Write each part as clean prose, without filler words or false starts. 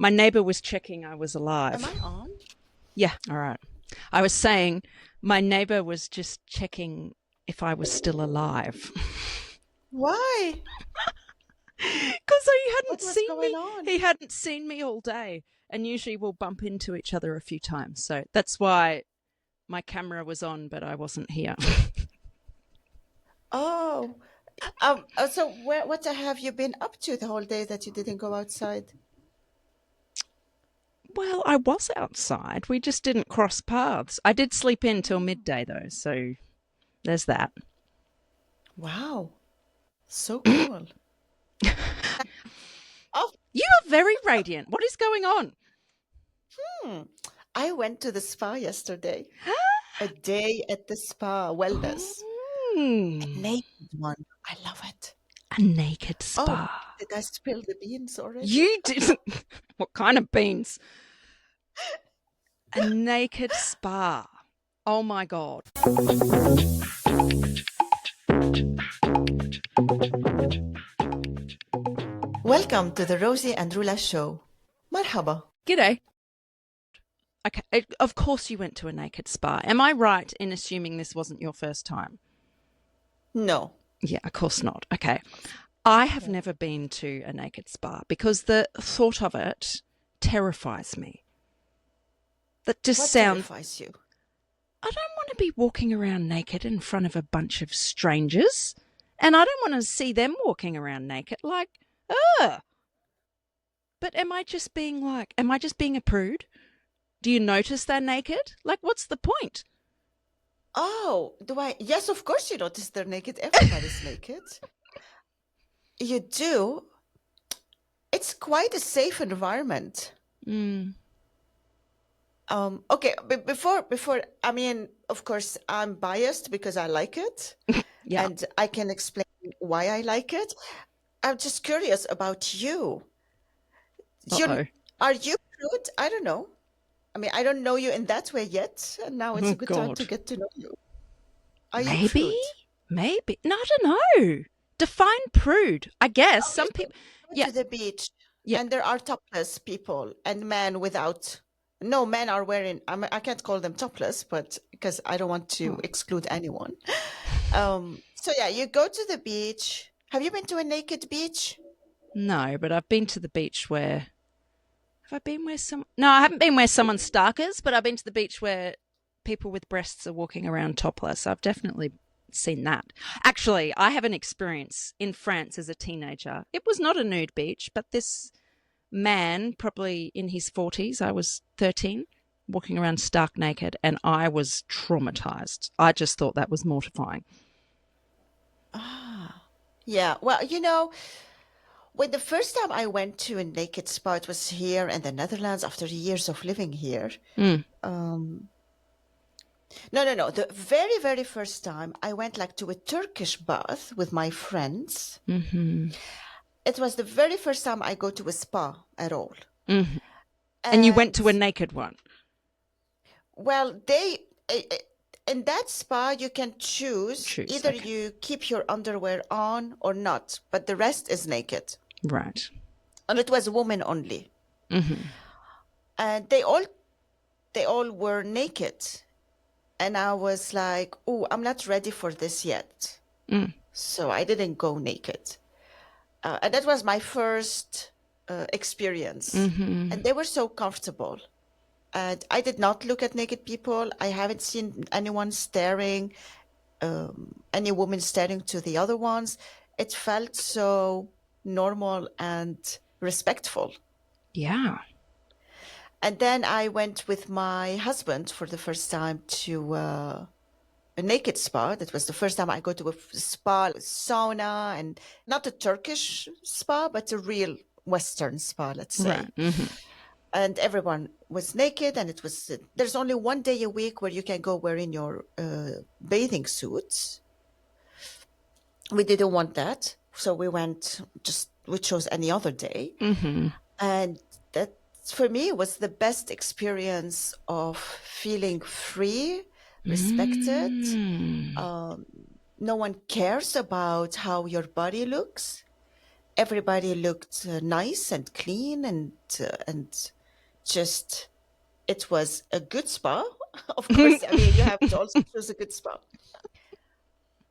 My neighbor was checking I was Am I alive. on? Yeah, all right. I was saying my neighbor was just checking if I was still alive. Why? Because he hadn't What was seen going me. on? He hadn't seen me all day. And usually we'll bump into each other a few times. So that's why my camera was on, but I wasn't here. Oh, so what have you been up to the whole day that you didn't go outside? Well, I was outside. We just didn't cross paths. I did sleep in till midday, though. So there's that. Wow, so cool. Oh, You are very radiant. What is going on? hmm. I went to the spa yesterday. A day at the spa, wellness. A Mm, naked one. I love it. a naked Oh, spa. did I spill the beans already? You didn't. What kind of beans? A naked spa. Oh my God. Welcome to the Rosie and Roula show. Marhaba. G'day. Okay. Of course you went to a naked spa. Am I right in assuming this wasn't your first time? No. Yeah, of course not. Okay. I have never been to a naked spa because the thought of it terrifies me. That just What sounds. terrifies you? I don't want to be walking around naked in front of a bunch of strangers. And I don't want to see them walking around naked. Like, ugh. But am I just being a prude? Do you notice they're naked? Like, what's the point? Oh, do I? Yes, of course you notice they're naked. Everybody's naked. You do. It's quite a safe environment. Mm, Okay, but before, I mean, of course, I'm biased because I like it, yeah. and I can explain why I like it. I'm just curious about you. You Uh-oh. are you prude? I don't know. I mean, I don't know you in that way yet, and now it's a Oh, good time to God. get to know you. Are you Maybe? prude? Maybe. No, I don't know. Define prude. I guess Okay, some so people. go Yeah. to the beach, Yeah. and there are topless people and men without. No, men are wearing. I can't call them topless, but because I don't want to Oh. exclude anyone. So yeah, you go to the beach. Have you been to a naked beach? No, but I've been to the beach where. Have I been where some. No, I haven't been where someone's starkers, but I've been to the beach where people with breasts are walking around topless. I've definitely seen that. Actually, I have an experience in France as a teenager. It was not a nude beach, but this man, probably in his 40s, I was 13, walking around stark naked, and I was traumatized. I just thought that was mortifying. Ah, yeah. Well, when the first time I went to a naked spa, it was here in the Netherlands after years of living here. Mm. Um, no, no, no. The very, very first time I went like to a Turkish bath with my friends. Mm-hmm. It was the very first time I go to a spa at all. Mm-hmm. And you went And to a naked one? well, in that spa you can choose Choose, either okay. you keep your underwear on or not, but the rest is naked. Right. And it was women only. Mm-hmm. And they all were naked. And I was like, oh, I'm not ready for this yet. Mm. So I didn't go naked. And that was my first experience. Mm-hmm. And they were so comfortable. And I did not look at naked people. I haven't seen anyone staring, any woman staring to the other ones. It felt so normal and respectful. Yeah. And then I went with my husband for the first time to a naked spa. That was the first time I go to a spa, sauna, and not a Turkish spa, but a real Western spa, let's Right. say. Mm-hmm. And everyone was naked, and it was there's only one day a week where you can go wearing your bathing suits. We didn't want that, so we chose any other day, Mm-hmm. and that for me was the best experience of feeling free, respected. Mm. No one cares about how your body looks. Everybody looked nice and clean and just it was a good spa. Of course, I mean, you have to also choose a good spa.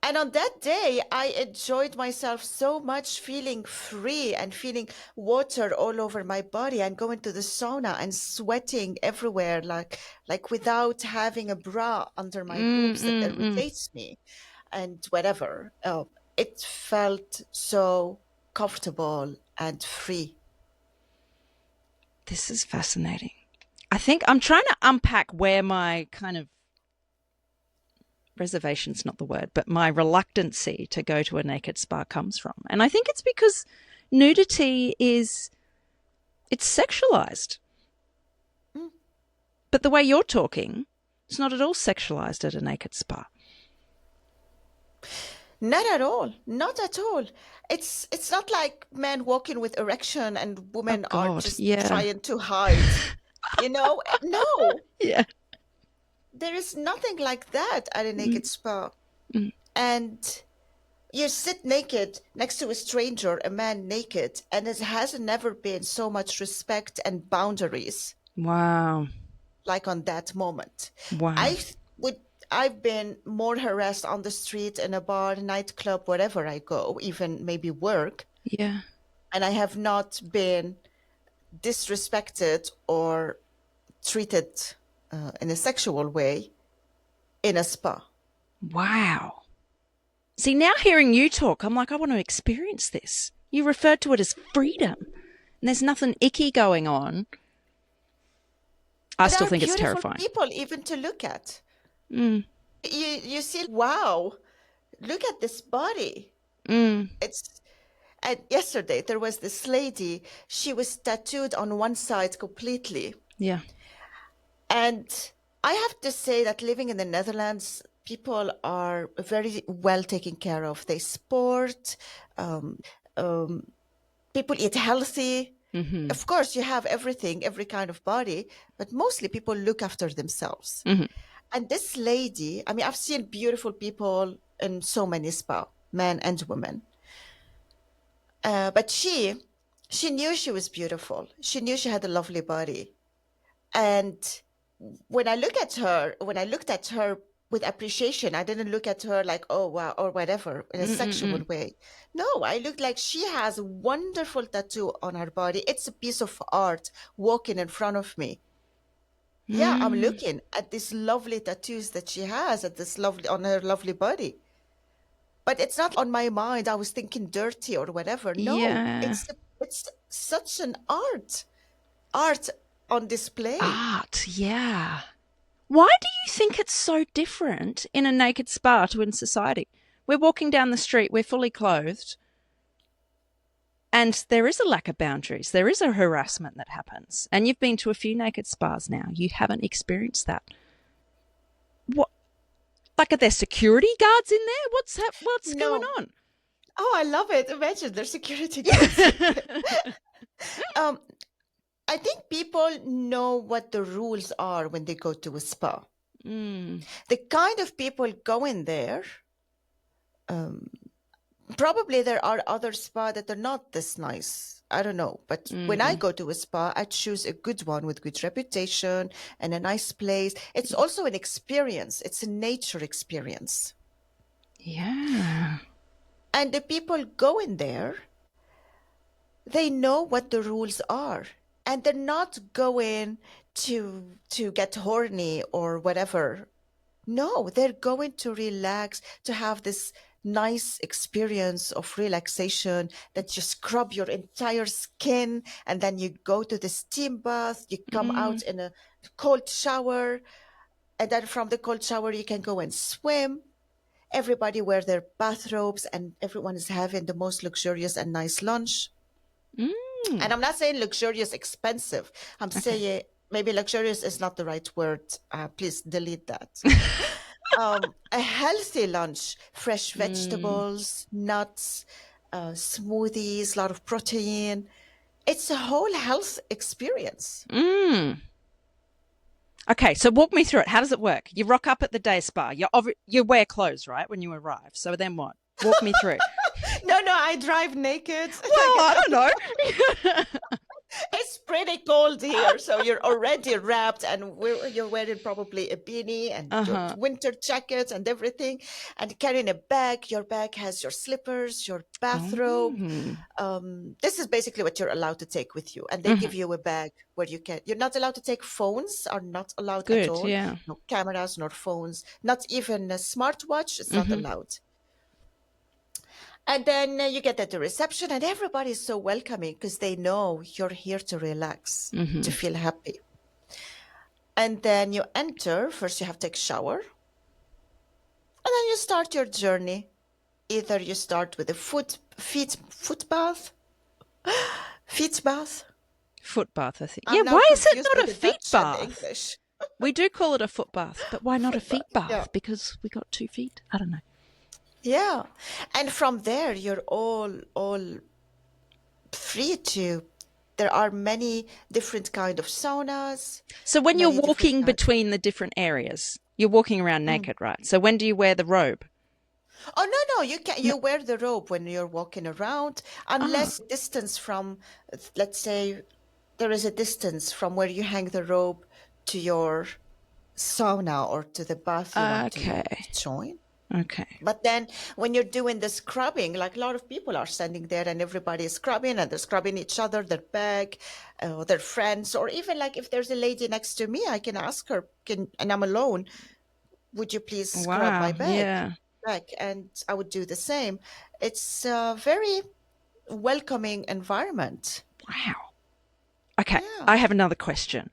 And on that day, I enjoyed myself so much, feeling free and feeling water all over my body and going to the sauna and sweating everywhere, like without having a bra under my boobs that Mm. irritates me and whatever. It felt so comfortable and free. This is fascinating. I think I'm trying to unpack where my kind of reservation's not the word, but my reluctancy to go to a naked spa comes from. And I think it's because nudity is it's sexualized. Mm. But the way you're talking, it's not at all sexualized at a naked spa. Not at all. Not at all. It's not like men walking with erection and Oh women are God, just yeah. trying to hide. No, Yeah. there is nothing like that at a Mm, naked spa. mm, And you sit naked next to a stranger, a man naked, and it has never been so much respect and boundaries wow. like on that moment. Wow. I would I've been more harassed on the street, in a bar, nightclub, wherever I go, even maybe work, Yeah. and I have not been disrespected or treated in a sexual way in a spa. Wow. See, now hearing you talk, I'm like, I want to experience this. You referred to it as freedom, and there's nothing icky going on. I And still are think it's beautiful terrifying. people even to look at. Mm, You see, wow, look at this body. mm, It's And yesterday there was this lady, she was tattooed on one side completely. yeah. And I have to say that living in the Netherlands, people are very well taken care of. They sport, um, people eat healthy. Mm-hmm. Of course, you have everything, every kind of body, but mostly people look after themselves. Mm-hmm. And this lady, I mean, I've seen beautiful people in so many spa, men and women. But she knew she was beautiful. She knew she had a lovely body. And when I looked at her with appreciation, I didn't look at her like, oh, wow, or whatever, in a sexual Mm-mm-mm. way. No, I looked like she has a wonderful tattoo on her body. It's a piece of art walking in front of me. Yeah, I'm Mm, looking at these lovely tattoos that she has at this lovely on her lovely body. But it's not on my mind. I was thinking dirty or whatever. No, yeah. it's such an art on display. Art, yeah. Why do you think it's so different in a naked spa to in society? We're walking down the street, we're fully clothed, and there is a lack of boundaries. There is a harassment that happens. And you've been to a few naked spas now. You haven't experienced that. What? Like, are there security guards in there? What's going No. on? Oh, I love it. Imagine there's security guards. Yeah. Um, I think people know what the rules are when they go to a spa. Mm, The kind of people going there, um, probably there are other spa that are not this nice. I don't know. But when I mm, go to a spa, I choose a good one with good reputation and a nice place. It's also an experience. It's a nature experience. yeah. And the people going there, they know what the rules are. And they're not going to get horny or whatever. No, they're going to relax, to have this nice experience of relaxation that you scrub your entire skin and then you go to the steam bath, you come Mm, out in a cold shower, and then from the cold shower you can go and swim. Everybody wear their bathrobes and everyone is having the most luxurious and nice lunch. mm. And I'm not saying luxurious expensive. I'm Okay. saying maybe luxurious is not the right word. Please delete that. A healthy lunch, fresh Mm, vegetables, nuts, smoothies, a lot of protein. It's a whole health experience. mm. Okay, so walk me through it. How does it work? You rock up at the day spa. You wear clothes, right, when you arrive. So then what? Walk me through. No, I drive naked. Well, I don't know. It's pretty cold here, so you're already wrapped, and you're wearing probably a beanie and your Uh-huh. winter jacket and everything, and carrying a bag. Your bag has your slippers, your bathrobe. Oh. This is basically what you're allowed to take with you, and they Hmm. give you a bag where you can. You're not allowed to take phones; are not allowed at Good, all. yeah. No cameras, nor phones, not even a smartwatch. It's not Hmm. allowed. And then you get at the reception, and everybody's so welcoming because they know you're here to relax, Hmm. to feel happy. And then you enter. First, you have to take a shower, and then you start your journey. Either you start with a foot bath, feet bath. Foot bath, I think. Yeah, I'm now why is it confused not with a the feet Dutch and the bath? English. We do call it a foot bath, but why not a Foot feet bath, yeah. bath? Because we got 2 feet? I don't know. Yeah. And from there, you're all free to. There are many different kind of saunas, So when you're many different walking kind. between the different areas, you're walking around naked, right? So when do you wear the robe? Oh no, you can No. you wear the robe when you're walking around, Oh, unless distance from, let's say, there is a distance from where you hang the robe to your sauna or to the bath you want to okay. join. Okay. But then when you're doing the scrubbing, like a lot of people are standing there and everybody is scrubbing and they're scrubbing each other, their back, their friends, or even like if there's a lady next to me, I can ask her, and I'm alone, would you please scrub my Wow. Yeah. back? And I would do the same. It's a very welcoming environment. Wow. Okay. Yeah. I have another question.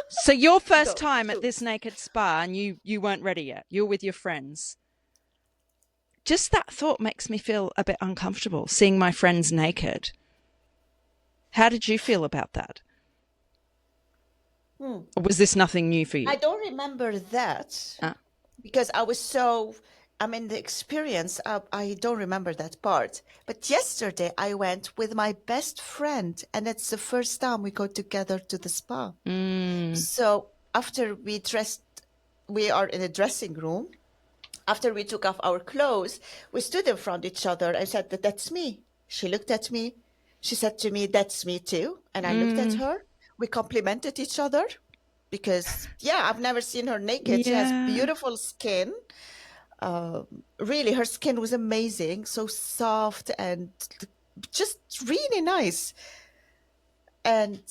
So your first Go, time at this shoot. naked spa and you weren't ready yet. You're with your friends. Just that thought makes me feel a bit uncomfortable, seeing my friends naked. How did you feel about that? Hmm. Or was this nothing new for you? I don't remember that Ah. because I mean, the experience, I don't remember that part. But yesterday I went with my best friend, and it's the first time we go together to the spa. Mm. So after we dressed, we are in a dressing room. After we took off our clothes, we stood in front of each other. I said that that's me. She looked at me. She said to me, that's me too. And I looked at Mm. her. We complimented each other because, yeah, I've never seen her naked. She has Yeah. beautiful skin. Really, her skin was amazing, so soft and just really nice. And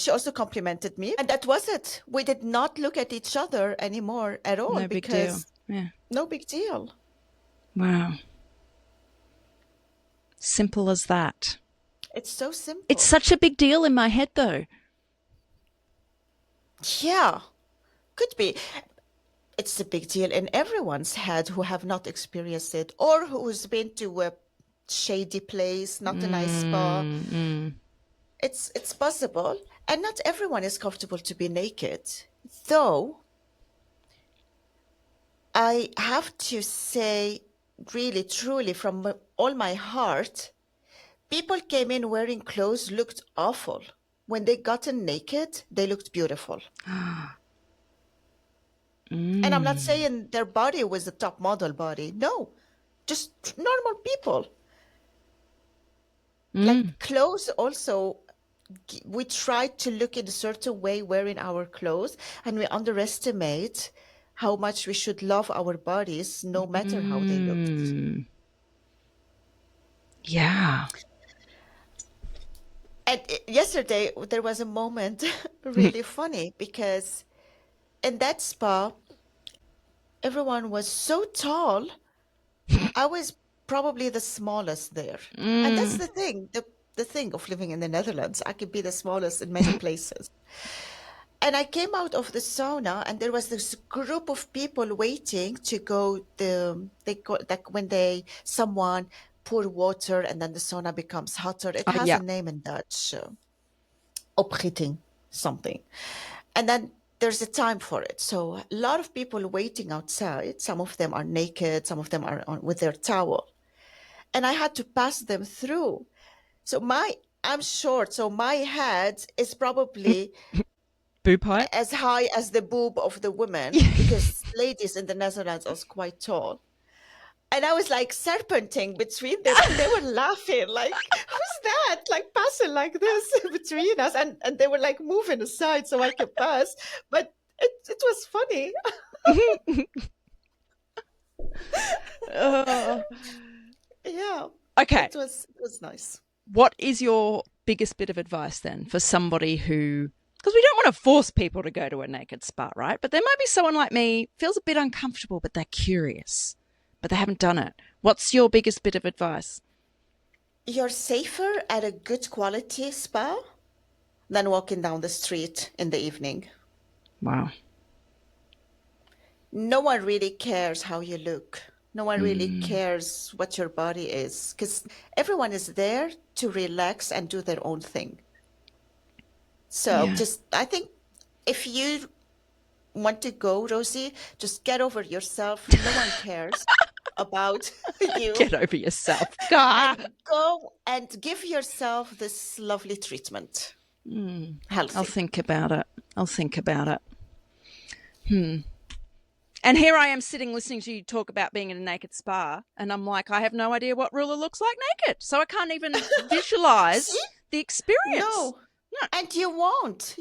she also complimented me. And that was it. We did not look at each other anymore at all No big deal. because Yeah. no big deal. Wow. Simple as that. It's so It's simple. such a big deal in my head, though. Yeah, could be. It's a big deal in everyone's head who have not experienced it or who's been to a shady place, not a nice spa. Mm, mm. It's possible, and not everyone is comfortable to be naked. Though I have to say, really, truly, from all my heart, people came in wearing clothes looked awful. When they gotten naked, they looked beautiful. And I'm not Mm. saying their body was the top model body. No, just normal people. Mm. Like clothes also, we try to look in a certain way wearing our clothes, and we underestimate how much we should love our bodies no matter how they look. Mm. Yeah. And yesterday there was a moment really funny because in that spa, everyone was so tall. I was probably the smallest there. And that's Mm. the thing of living in the Netherlands. I could be the smallest in many places. And I came out of the sauna, and there was this group of people waiting to go. They go like when someone pour water and then the sauna becomes hotter. It Oh, has yeah. a name in Dutch, opgieting something. And then there's a time for it. So a lot of people waiting outside. Some of them are naked, some of them are with their towel. And I had to pass them through. So I'm short, so my head is probably Boob height. as high as the boob of the woman because ladies in the Netherlands are quite tall. And I was like serpenting between them, and they were laughing, like, who's that? Like passing like this between us. And they were like moving aside so I could pass. But it was funny. Oh. Yeah. Okay. It was nice. What is your biggest bit of advice then for somebody who, because we don't want to force people to go to a naked spa, right? But there might be someone like me, feels a bit uncomfortable, but they're curious, but they haven't done it. What's your biggest bit of advice? You're safer at a good quality spa than walking down the street in the evening. Wow. No one really cares how you look. No one really cares what your body is, because everyone is there to relax and do their own thing. So Yeah. I think if you want to go, Rosie, just get over yourself. No one cares about you. Get over yourself. God. And go and give yourself this lovely treatment. Healthy. I'll think about it. I'll think about it. And here I am sitting listening to you talk about being in a naked spa, and I'm like, I have no idea what Roula looks like naked, so I can't even visualize the experience. No. And you won't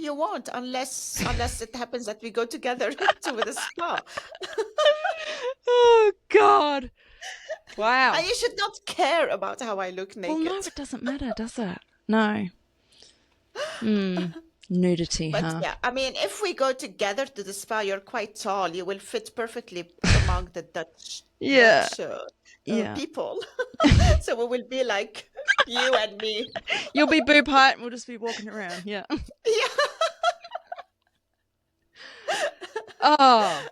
unless it happens that we go together to the spa. Oh God. Wow. And you should not care about how I look naked. Well, no, it doesn't matter, does it? No. Nudity, But huh? yeah, I mean, if we go together to the spa, you're quite tall. You will fit perfectly among the Dutch people. So we will be like you and me. You'll be boob height and we'll just be walking around. Yeah. Yeah. Oh.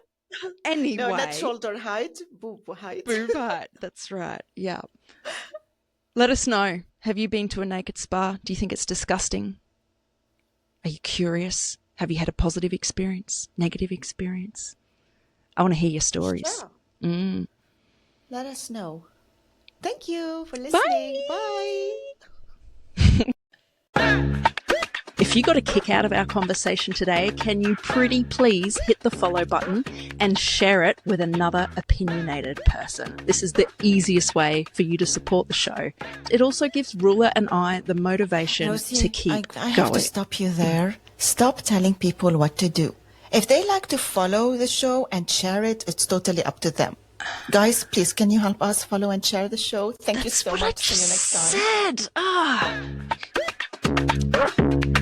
Anyway. No, not shoulder height, boob height. Boob height. That's right. Yeah. Let us know. Have you been to a naked spa? Do you think it's disgusting? Are you curious? Have you had a positive experience? Negative experience? I want to hear your stories. Yeah. Let us know. Thank you for listening. Bye. If you got a kick out of our conversation today, can you pretty please hit the follow button and share it with another opinionated person? This is the easiest way for you to support the show. It also gives Roula and I the motivation Rosie, to keep I have going. to stop you there. Stop telling people what to do. If they like to follow the show and share it, it's totally up to them. Guys, please, can you help us follow and share the show? Thank you so much. See you next time. Said.